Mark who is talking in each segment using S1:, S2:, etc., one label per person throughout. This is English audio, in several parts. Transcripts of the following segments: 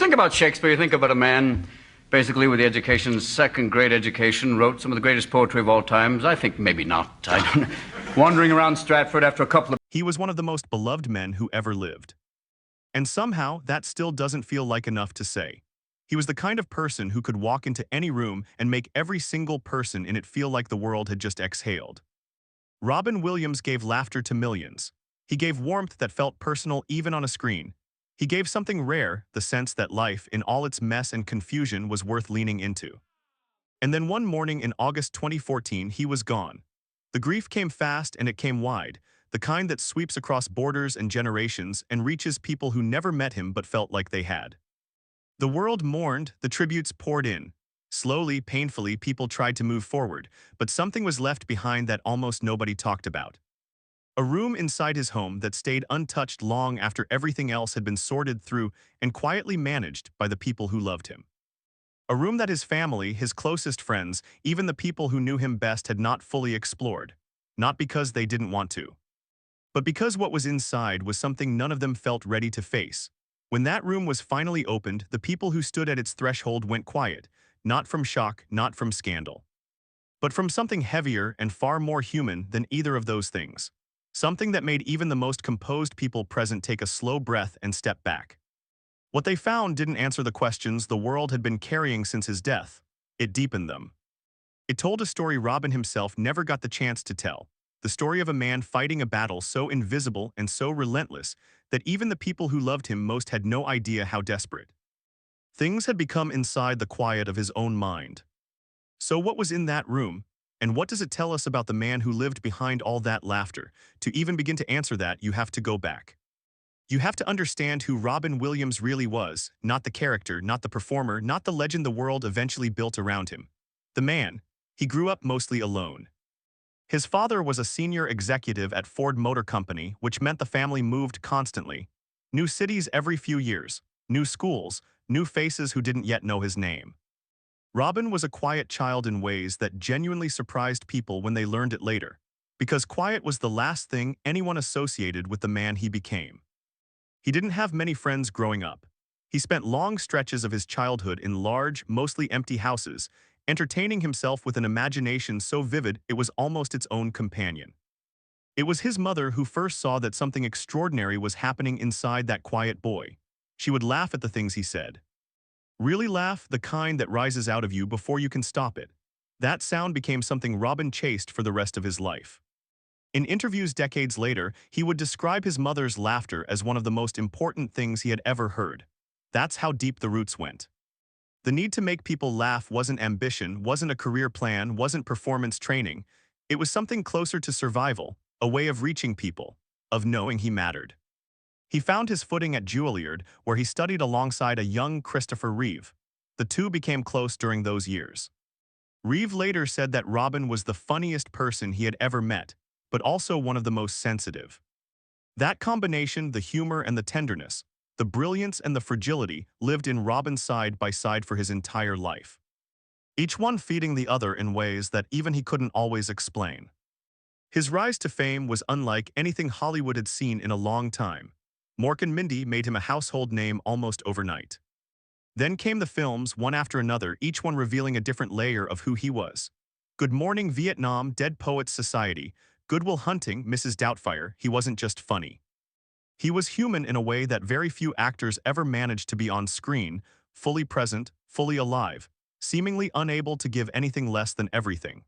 S1: think about Shakespeare, you think about a man basically with the education, second grade education, wrote some of the greatest poetry of all times. I think maybe not. I don't know. Wandering around Stratford after a couple of...
S2: He was one of the most beloved men who ever lived. And somehow, that still doesn't feel like enough to say. He was the kind of person who could walk into any room and make every single person in it feel like the world had just exhaled. Robin Williams gave laughter to millions. He gave warmth that felt personal even on a screen. He gave something rare, the sense that life, in all its mess and confusion, was worth leaning into. And then one morning in August 2014, he was gone. The grief came fast and it came wide, the kind that sweeps across borders and generations and reaches people who never met him but felt like they had. The world mourned, the tributes poured in. Slowly, painfully, people tried to move forward, but something was left behind that almost nobody talked about. A room inside his home that stayed untouched long after everything else had been sorted through and quietly managed by the people who loved him. A room that his family, his closest friends, even the people who knew him best had not fully explored. Not because they didn't want to, but because what was inside was something none of them felt ready to face. When that room was finally opened, the people who stood at its threshold went quiet, not from shock, not from scandal, but from something heavier and far more human than either of those things. Something that made even the most composed people present take a slow breath and step back. What they found didn't answer the questions the world had been carrying since his death. It deepened them. It told a story Robin himself never got the chance to tell. The story of a man fighting a battle so invisible and so relentless that even the people who loved him most had no idea how desperate. Things had become inside the quiet of his own mind. So what was in that room? And what does it tell us about the man who lived behind all that laughter? To even begin to answer that, you have to go back. You have to understand who Robin Williams really was, not the character, not the performer, not the legend the world eventually built around him. The man. He grew up mostly alone. His father was a senior executive at Ford Motor Company, which meant the family moved constantly. New cities every few years, new schools, new faces who didn't yet know his name. Robin was a quiet child in ways that genuinely surprised people when they learned it later, because quiet was the last thing anyone associated with the man he became. He didn't have many friends growing up. He spent long stretches of his childhood in large, mostly empty houses, entertaining himself with an imagination so vivid it was almost its own companion. It was his mother who first saw that something extraordinary was happening inside that quiet boy. She would laugh at the things he said. Really laugh, the kind that rises out of you before you can stop it. That sound became something Robin chased for the rest of his life. In interviews decades later, he would describe his mother's laughter as one of the most important things he had ever heard. That's how deep the roots went. The need to make people laugh wasn't ambition, wasn't a career plan, wasn't performance training. It was something closer to survival, a way of reaching people, of knowing he mattered. He found his footing at Juilliard, where he studied alongside a young Christopher Reeve. The two became close during those years. Reeve later said that Robin was the funniest person he had ever met, but also one of the most sensitive. That combination, the humor and the tenderness, the brilliance and the fragility, lived in Robin's side by side for his entire life. Each one feeding the other in ways that even he couldn't always explain. His rise to fame was unlike anything Hollywood had seen in a long time. Mork and Mindy made him a household name almost overnight. Then came the films, one after another, each one revealing a different layer of who he was. Good Morning Vietnam, Dead Poets Society, Good Will Hunting, Mrs. Doubtfire. He wasn't just funny. He was human in a way that very few actors ever managed to be on screen, fully present, fully alive, seemingly unable to give anything less than everything.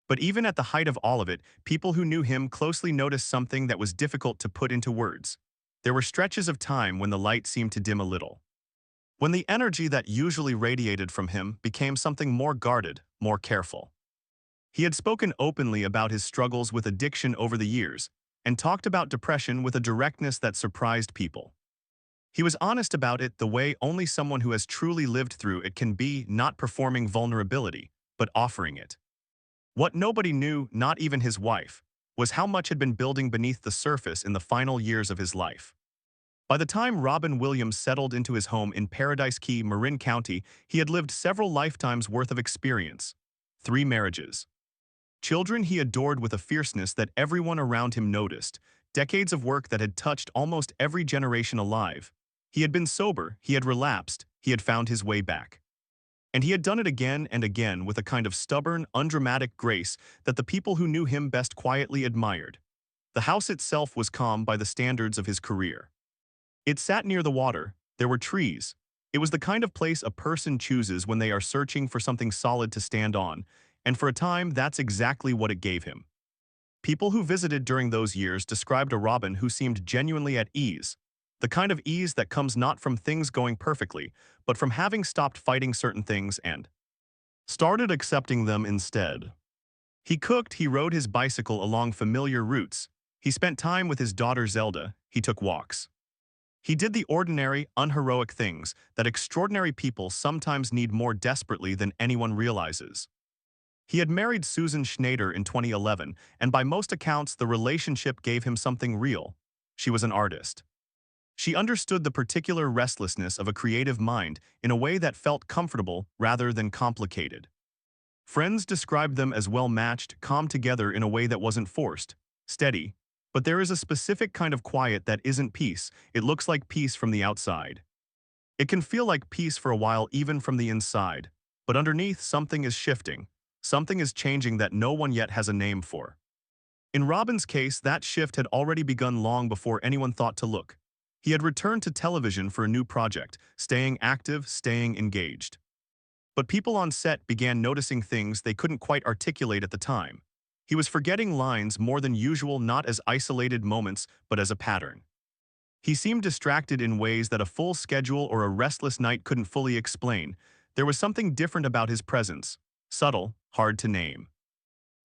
S2: But even at the height of all of it, people who knew him closely noticed something that was difficult to put into words. There were stretches of time when the light seemed to dim a little. When the energy that usually radiated from him became something more guarded, more careful. He had spoken openly about his struggles with addiction over the years, and talked about depression with a directness that surprised people. He was honest about it the way only someone who has truly lived through it can be, not performing vulnerability, but offering it. What nobody knew, not even his wife, was how much had been building beneath the surface in the final years of his life. By the time Robin Williams settled into his home in Paradise Key, Marin County, he had lived several lifetimes worth of experience. 3 marriages. Children he adored with a fierceness that everyone around him noticed, decades of work that had touched almost every generation alive, He had been sober, he had relapsed, he had found his way back. And he had done it again and again with a kind of stubborn, undramatic grace that the people who knew him best quietly admired. The house itself was calm by the standards of his career. It sat near the water, there were trees. It was the kind of place a person chooses when they are searching for something solid to stand on, and for a time that's exactly what it gave him. People who visited during those years described a Robin who seemed genuinely at ease, the kind of ease that comes not from things going perfectly, but from having stopped fighting certain things and started accepting them instead. He cooked, he rode his bicycle along familiar routes, he spent time with his daughter Zelda, he took walks. He did the ordinary, unheroic things that extraordinary people sometimes need more desperately than anyone realizes. He had married Susan Schneider in 2011, and by most accounts the relationship gave him something real. She was an artist. She understood the particular restlessness of a creative mind in a way that felt comfortable rather than complicated. Friends described them as well-matched, calm together in a way that wasn't forced, steady. But there is a specific kind of quiet that isn't peace, it looks like peace from the outside. It can feel like peace for a while even from the inside, but underneath something is shifting, something is changing that no one yet has a name for. In Robin's case, that shift had already begun long before anyone thought to look. He had returned to television for a new project, staying active, staying engaged. But people on set began noticing things they couldn't quite articulate at the time. He was forgetting lines more than usual, not as isolated moments, but as a pattern. He seemed distracted in ways that a full schedule or a restless night couldn't fully explain. There was something different about his presence, subtle, hard to name.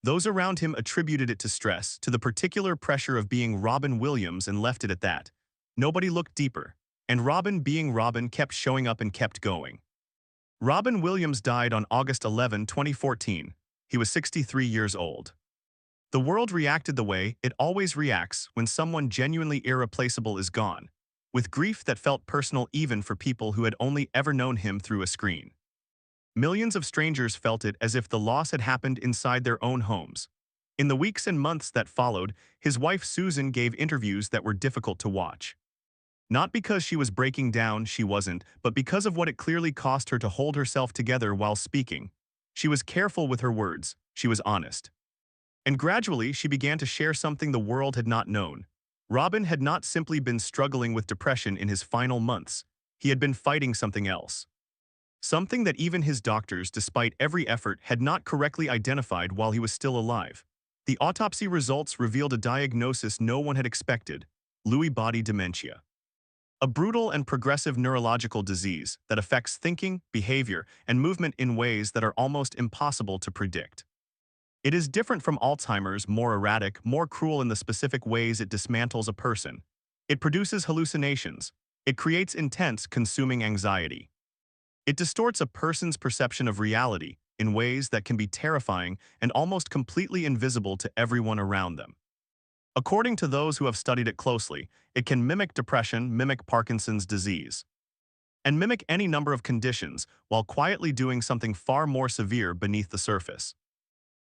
S2: Those around him attributed it to stress, to the particular pressure of being Robin Williams, and left it at that. Nobody looked deeper, and Robin, being Robin, kept showing up and kept going. Robin Williams died on August 11, 2014. He was 63 years old. The world reacted the way it always reacts when someone genuinely irreplaceable is gone, with grief that felt personal even for people who had only ever known him through a screen. Millions of strangers felt it as if the loss had happened inside their own homes. In the weeks and months that followed, his wife Susan gave interviews that were difficult to watch. Not because she was breaking down, she wasn't, but because of what it clearly cost her to hold herself together while speaking. She was careful with her words, she was honest. And gradually, she began to share something the world had not known. Robin had not simply been struggling with depression in his final months. He had been fighting something else. Something that even his doctors, despite every effort, had not correctly identified while he was still alive. The autopsy results revealed a diagnosis no one had expected: Lewy body dementia. A brutal and progressive neurological disease that affects thinking, behavior, and movement in ways that are almost impossible to predict. It is different from Alzheimer's, more erratic, more cruel in the specific ways it dismantles a person. It produces hallucinations. It creates intense, consuming anxiety. It distorts a person's perception of reality in ways that can be terrifying and almost completely invisible to everyone around them. According to those who have studied it closely, it can mimic depression, mimic Parkinson's disease, and mimic any number of conditions while quietly doing something far more severe beneath the surface.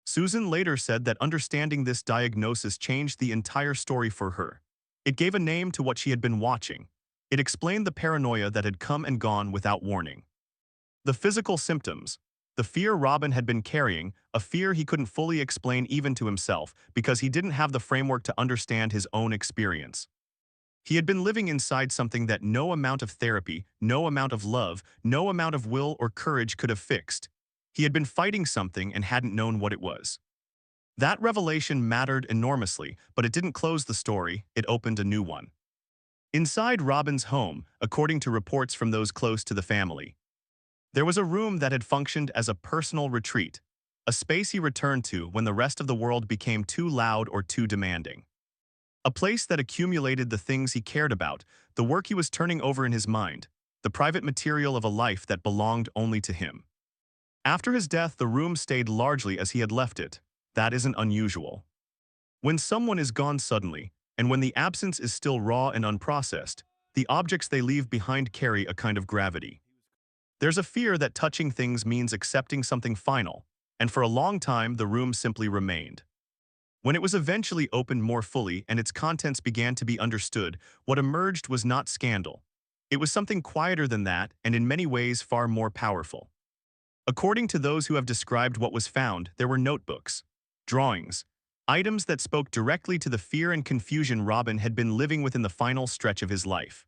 S2: Susan later said that understanding this diagnosis changed the entire story for her. It gave a name to what she had been watching. It explained the paranoia that had come and gone without warning. The physical symptoms, the fear Robin had been carrying, a fear he couldn't fully explain even to himself because he didn't have the framework to understand his own experience. He had been living inside something that no amount of therapy, no amount of love, no amount of will or courage could have fixed. He had been fighting something and hadn't known what it was. That revelation mattered enormously, but it didn't close the story, it opened a new one. Inside Robin's home, according to reports from those close to the family, there was a room that had functioned as a personal retreat, a space he returned to when the rest of the world became too loud or too demanding. A place that accumulated the things he cared about, the work he was turning over in his mind, the private material of a life that belonged only to him. After his death, the room stayed largely as he had left it. That isn't unusual. When someone is gone suddenly, and when the absence is still raw and unprocessed, the objects they leave behind carry a kind of gravity. There's a fear that touching things means accepting something final, and for a long time the room simply remained. When it was eventually opened more fully and its contents began to be understood, what emerged was not scandal. It was something quieter than that and in many ways far more powerful. According to those who have described what was found, there were notebooks, drawings, items that spoke directly to the fear and confusion Robin had been living with in the final stretch of his life.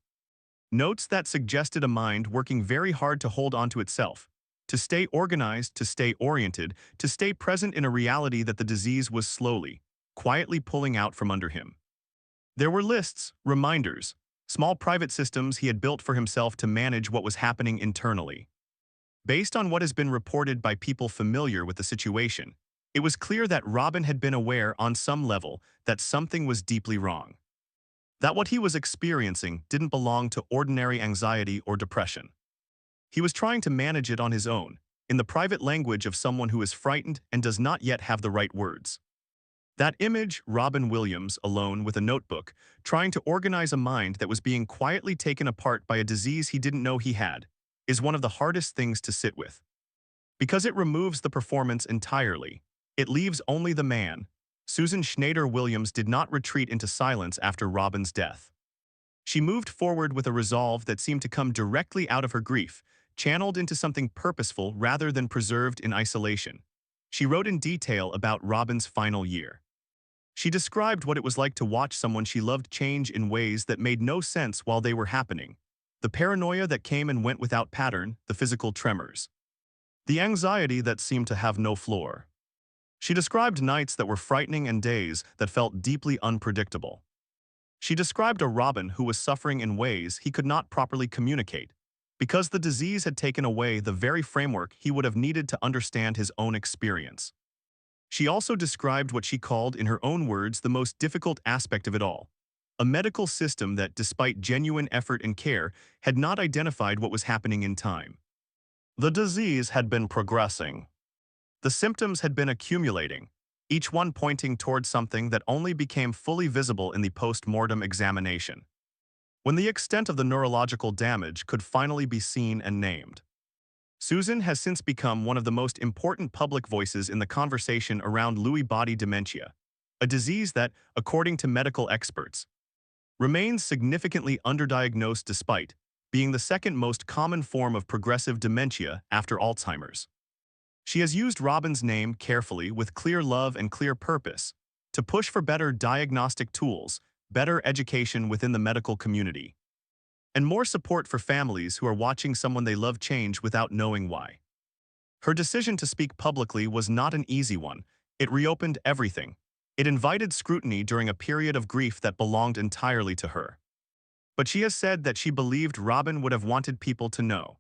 S2: Notes that suggested a mind working very hard to hold on to itself, to stay organized, to stay oriented, to stay present in a reality that the disease was slowly, quietly pulling out from under him. There were lists, reminders, small private systems he had built for himself to manage what was happening internally. Based on what has been reported by people familiar with the situation, it was clear that Robin had been aware on some level that something was deeply wrong. That what he was experiencing didn't belong to ordinary anxiety or depression. He was trying to manage it on his own, in the private language of someone who is frightened and does not yet have the right words. That image, Robin Williams, alone with a notebook, trying to organize a mind that was being quietly taken apart by a disease he didn't know he had, is one of the hardest things to sit with. Because it removes the performance entirely, it leaves only the man. Susan Schneider Williams did not retreat into silence after Robin's death. She moved forward with a resolve that seemed to come directly out of her grief, channeled into something purposeful rather than preserved in isolation. She wrote in detail about Robin's final year. She described what it was like to watch someone she loved change in ways that made no sense while they were happening. The paranoia that came and went without pattern, the physical tremors. The anxiety that seemed to have no floor. She described nights that were frightening and days that felt deeply unpredictable. She described a Robin who was suffering in ways he could not properly communicate, because the disease had taken away the very framework he would have needed to understand his own experience. She also described what she called, in her own words, the most difficult aspect of it all. A medical system that, despite genuine effort and care, had not identified what was happening in time. The disease had been progressing. The symptoms had been accumulating, each one pointing towards something that only became fully visible in the post-mortem examination, when the extent of the neurological damage could finally be seen and named. Susan has since become one of the most important public voices in the conversation around Lewy body dementia, a disease that, according to medical experts, remains significantly underdiagnosed despite being the second most common form of progressive dementia after Alzheimer's. She has used Robin's name carefully with clear love and clear purpose to push for better diagnostic tools, better education within the medical community, and more support for families who are watching someone they love change without knowing why. Her decision to speak publicly was not an easy one. It reopened everything. It invited scrutiny during a period of grief that belonged entirely to her. But she has said that she believed Robin would have wanted people to know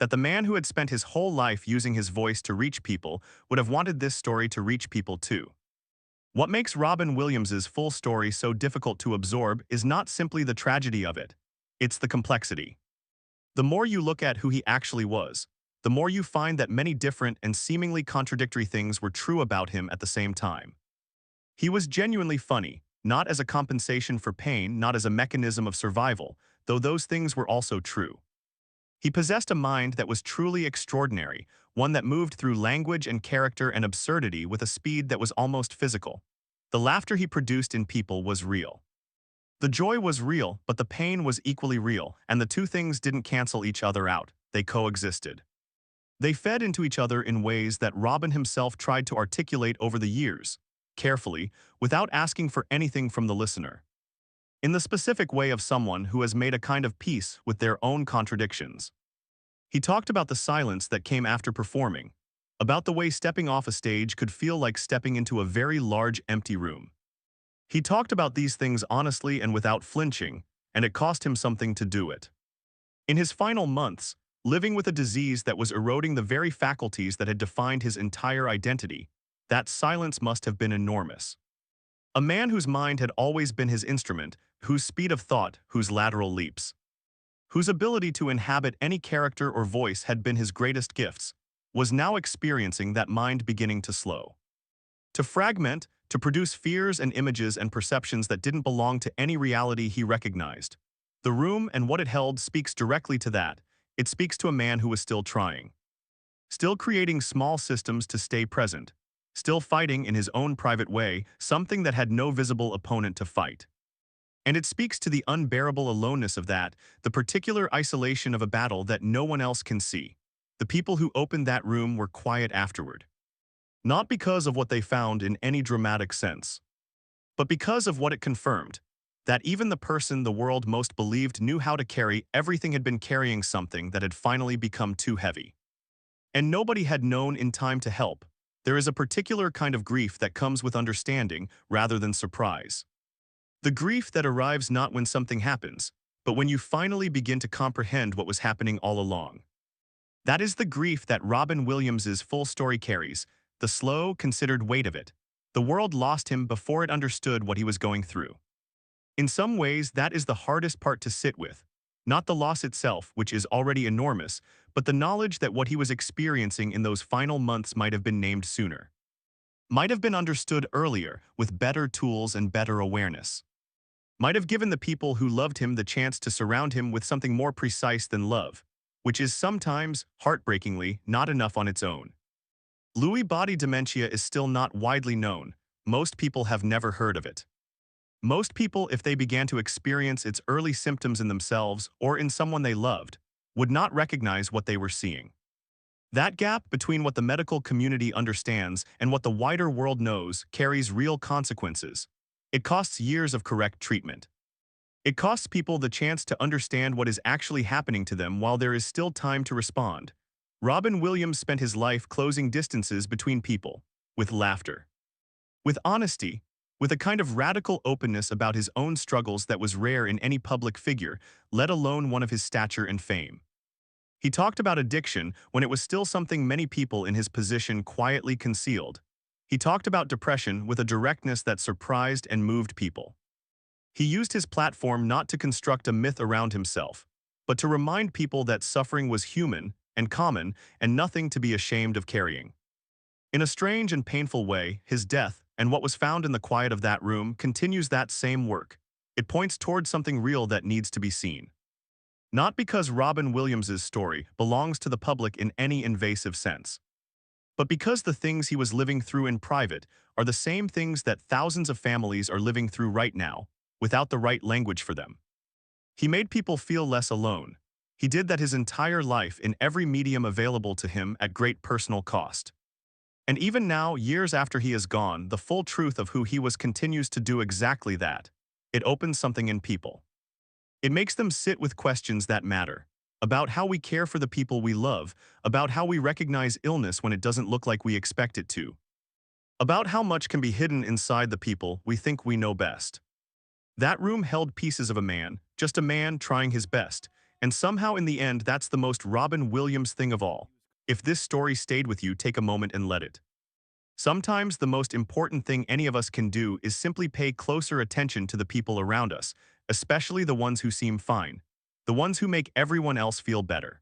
S2: that the man who had spent his whole life using his voice to reach people would have wanted this story to reach people too. What makes Robin Williams's full story so difficult to absorb is not simply the tragedy of it, it's the complexity. The more you look at who he actually was, the more you find that many different and seemingly contradictory things were true about him at the same time. He was genuinely funny, not as a compensation for pain, not as a mechanism of survival, though those things were also true. He possessed a mind that was truly extraordinary, one that moved through language and character and absurdity with a speed that was almost physical. The laughter he produced in people was real. The joy was real, but the pain was equally real, and the two things didn't cancel each other out, they coexisted. They fed into each other in ways that Robin himself tried to articulate over the years, carefully, without asking for anything from the listener. In the specific way of someone who has made a kind of peace with their own contradictions. He talked about the silence that came after performing, about the way stepping off a stage could feel like stepping into a very large empty room. He talked about these things honestly and without flinching, and it cost him something to do it. In his final months, living with a disease that was eroding the very faculties that had defined his entire identity, that silence must have been enormous. A man whose mind had always been his instrument, whose speed of thought, whose lateral leaps, whose ability to inhabit any character or voice had been his greatest gifts, was now experiencing that mind beginning to slow. To fragment, to produce fears and images and perceptions that didn't belong to any reality he recognized. The room and what it held speaks directly to that. It speaks to a man who was still trying. Still creating small systems to stay present. Still fighting in his own private way, something that had no visible opponent to fight. And it speaks to the unbearable aloneness of that, the particular isolation of a battle that no one else can see. The people who opened that room were quiet afterward. Not because of what they found in any dramatic sense, but because of what it confirmed. That even the person the world most believed knew how to carry everything had been carrying something that had finally become too heavy. And nobody had known in time to help. There is a particular kind of grief that comes with understanding rather than surprise. The grief that arrives not when something happens, but when you finally begin to comprehend what was happening all along. That is the grief that Robin Williams's full story carries, the slow, considered weight of it. The world lost him before it understood what he was going through. In some ways, that is the hardest part to sit with. Not the loss itself, which is already enormous, but the knowledge that what he was experiencing in those final months might have been named sooner. Might have been understood earlier, with better tools and better awareness. Might have given the people who loved him the chance to surround him with something more precise than love, which is sometimes, heartbreakingly, not enough on its own. Lewy body dementia is still not widely known. Most people have never heard of it. Most people, if they began to experience its early symptoms in themselves or in someone they loved, would not recognize what they were seeing. That gap between what the medical community understands and what the wider world knows carries real consequences. It costs years of correct treatment. It costs people the chance to understand what is actually happening to them while there is still time to respond. Robin Williams spent his life closing distances between people, with laughter, with honesty, with a kind of radical openness about his own struggles that was rare in any public figure, let alone one of his stature and fame. He talked about addiction when it was still something many people in his position quietly concealed. He talked about depression with a directness that surprised and moved people. He used his platform not to construct a myth around himself, but to remind people that suffering was human and common and nothing to be ashamed of carrying. In a strange and painful way, his death, and what was found in the quiet of that room, continues that same work. It points toward something real that needs to be seen. Not because Robin Williams's story belongs to the public in any invasive sense, but because the things he was living through in private are the same things that thousands of families are living through right now, without the right language for them. He made people feel less alone. He did that his entire life in every medium available to him at great personal cost. And even now, years after he is gone, the full truth of who he was continues to do exactly that. It opens something in people. It makes them sit with questions that matter, about how we care for the people we love, about how we recognize illness when it doesn't look like we expect it to, about how much can be hidden inside the people we think we know best. That room held pieces of a man, just a man trying his best, and somehow in the end that's the most Robin Williams thing of all. If this story stayed with you, take a moment and let it. Sometimes the most important thing any of us can do is simply pay closer attention to the people around us, especially the ones who seem fine, the ones who make everyone else feel better.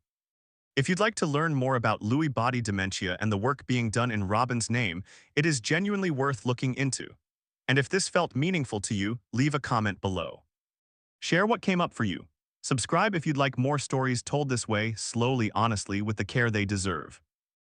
S2: If you'd like to learn more about Lewy body dementia and the work being done in Robin's name, it is genuinely worth looking into. And if this felt meaningful to you, leave a comment below. Share what came up for you. Subscribe if you'd like more stories told this way, slowly, honestly, with the care they deserve.